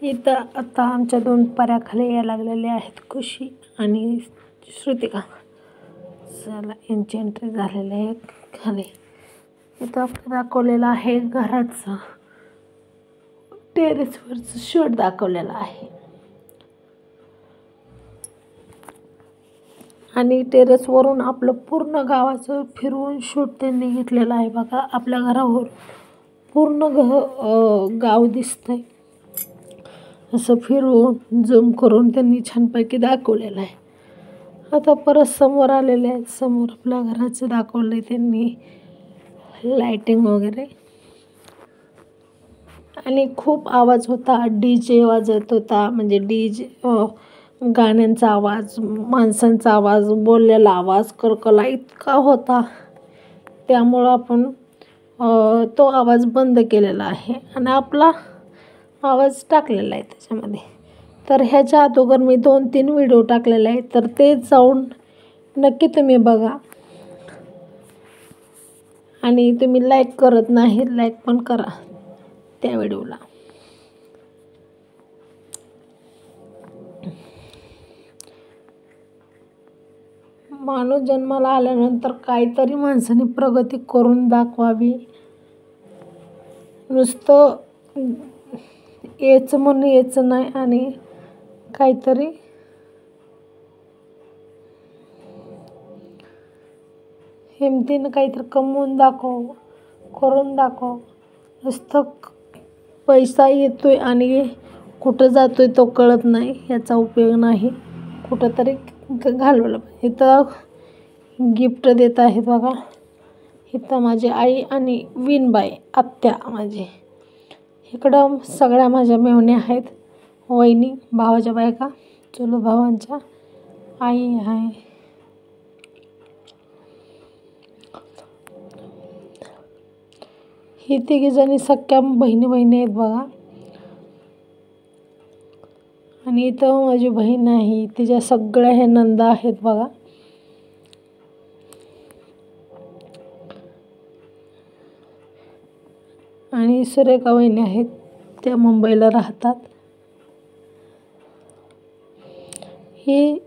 इथं आता आमच्या दोन पऱ्या खाली यायला लागलेल्या आहेत, खुशी आणि श्रुतिका. चला यांची एंट्री झालेली आहे खाली. इथं आपण दाखवलेलं आहे घराचं टेरेसवरचं शूट दाखवलेलं आहे. आणि टेरेसवरून आपलं पूर्ण गावाचं फिरवून शूट त्यांनी घेतलेलं आहे. बघा आपल्या घरावर पूर्ण गाव दिसतंय. असं फिरवून झूम करून त्यांनी छानपैकी दाखवलेलं आहे. आता परत समोर आलेले आहेत. समोर आपल्या घराचं दाखवलंय त्यांनी, लाइटिंग वगैरे. आणि खूप आवाज होता, DJ वाजत होता. म्हणजे DJ गाण्यांचा आवाज, माणसांचा आवाज, बोललेला आवाज, करकला इतका होता. त्यामुळं आपण तो आवाज बंद केलेला आहे आणि आपला आवाज टाकलेला आहे त्याच्यामध्ये. तर ह्याच्या अगोदर मी 2-3 व्हिडिओ टाकलेले आहेत, तर ते जाऊन नक्की तुम्ही बघा. आणि तुम्ही लाईक करत नाही, लाईक पण करा त्या व्हिडिओला. माणूस जन्माला आल्यानंतर काहीतरी माणसाने प्रगती करून दाखवावी. नुसतं यायचं म्हणून यायचं नाही आणि काहीतरी हिमतीनं काहीतरी कमवून दाखव, करून दाखव. नुसतं पैसा येतोय आणि कुठं जातोय तो कळत नाही, याचा उपयोग नाही. कुठंतरी घालवलं. इथं गिफ्ट देत आहेत बघा. इथं माझी आई आणि विनबाई आत्या माझी. इकडं सगळ्या माझ्या मेहुण्या आहेत, वहिनी, भावाच्या बायका, चुलत भावांच्या आई आहे. ही तिघीजणी सख्या बहिणी आहेत बघा. आणि इथं माझी बहीण आहे, तिच्या सगळ्या ह्या नंदा आहेत बघा. आणि सुरेखा वहिनी आहेत, त्या मुंबईला राहतात. ही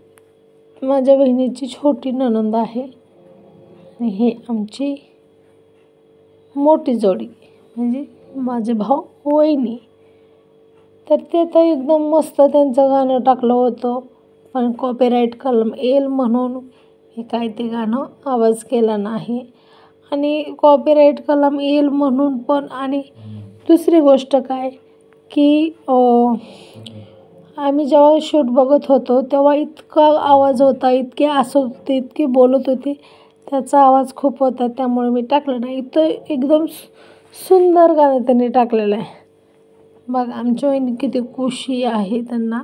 माझ्या बहिणीची छोटी नणंद आहे आणि हे आमची मोठी जोडी म्हणजे माझे भाऊ वहिनी. तर ते तर एकदम मस्त त्यांचं गाणं टाकलं होतं, पण कॉपीराईट कलम येईल म्हणून हे काय ते गाणं आवाज केला नाही. आणि कॉपीराईट कलम येईल म्हणून पण. आणि दुसरी गोष्ट काय की आम्ही जेव्हा शूट बघत होतो तेव्हा इतका आवाज होता, इतके हसत होते, इतकी बोलत होती, त्याचा आवाज खूप होता, त्यामुळे मी टाकलं नाही. इथं एकदम सुंदर गाणं त्यांनी टाकलेलं आहे. बघा आमच्या वहिनी किती खुशी आहे त्यांना.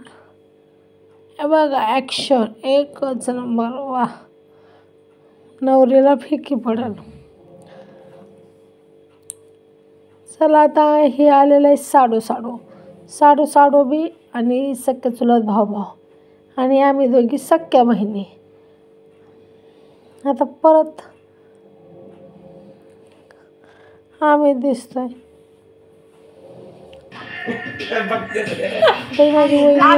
बघा ॲक्शन एकच नंबर. वा, नवरीला फिकी पडल. चला आता हे आलेलं आहे साडू बी आणि सख्या चुलत भाऊ आणि आम्ही दोघी सख्या बहिणी. आता परत आम्ही दिसतोय. माझी वहिनी आहे,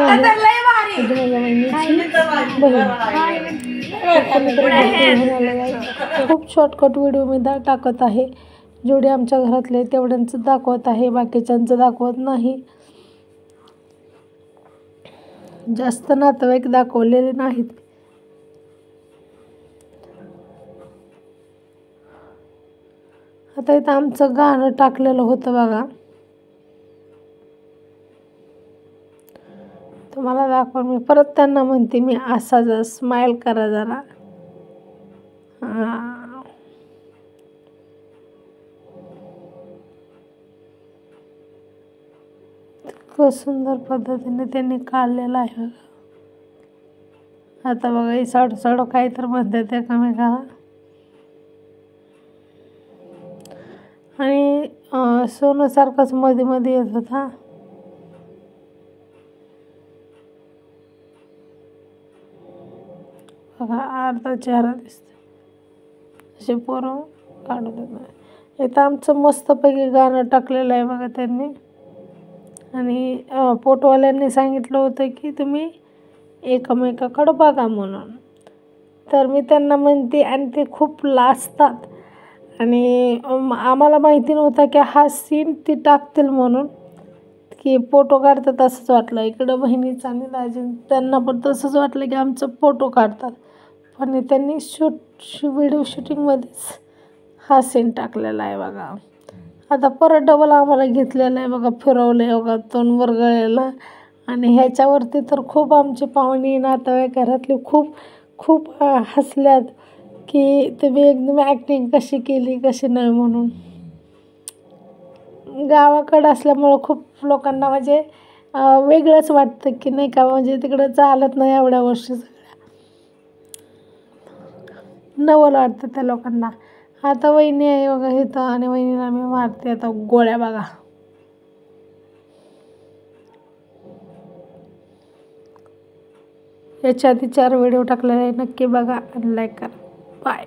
माझ्या वहिनीची बहीण. खूप शॉर्टकट व्हिडिओ मी टाकत आहे. जेवढे आमच्या घरातले तेवढ्यांचं दाखवत आहे, बाकीच्यांचं दाखवत नाही. जास्त नातेवाईक दाखवलेले नाहीत. आता इथं आमचं गाणं टाकलेलं होतं बघा, तुम्हाला दाखवून मी परत त्यांना म्हणते, मी असा जरा स्माईल करा जरा. खूप सुंदर पद्धतीने त्यांनी काढलेलं आहे बघा. आता बघा ही साडू काही तर म्हणतात एकामेकाला. आणि सोनूसारखाच मध्ये मध्ये येत होता. बघा अर्धा चेहरा दिसतो. असे पोरं काढू देत नाही. इथं आमचं मस्तपैकी गाणं टाकलेलं आहे बघा त्यांनी. आणि फोटोवाल्यांनी सांगितलं होतं की तुम्ही एकमेकाकडं बघा म्हणून. तर मी त्यांना म्हणते आणि ते खूप लाजतात. आणि आम्हाला माहिती नव्हतं की हा सीन ती टाकतील म्हणून, की फोटो काढतात असंच वाटलं. इकडं बहिणीचं आणि दाजी त्यांना पण तसंच वाटलं की आमचं फोटो काढतात. पण त्यांनी व्हिडिओ शूटिंगमध्येच हा सीन टाकलेला आहे बघा. आता परत डबल आम्हाला घेतलेलं आहे बघा, फिरवलं आहे बघा तोंड गळ्याला. आणि ह्याच्यावरती तर खूप आमचे पाहुणे नातेवाईक घरातले खूप खूप हसल्यात की तुम्ही एकदम ॲक्टिंग कशी केली कशी नाही म्हणून. गावाकडं असल्यामुळं खूप लोकांना म्हणजे वेगळंच वाटतं की नाही का, म्हणजे तिकडं चालत नाही एवढ्या वर्षी सगळ्या, नवल वाटतं त्या लोकांना. आता वहिनी आहे बघा इथं आणि वहिनीला मी मारते आता गोळ्या बघा. याच्या आधी 4 व्हिडिओ टाकलेले आहे, नक्की बघा आणि लाईक करा. बाय.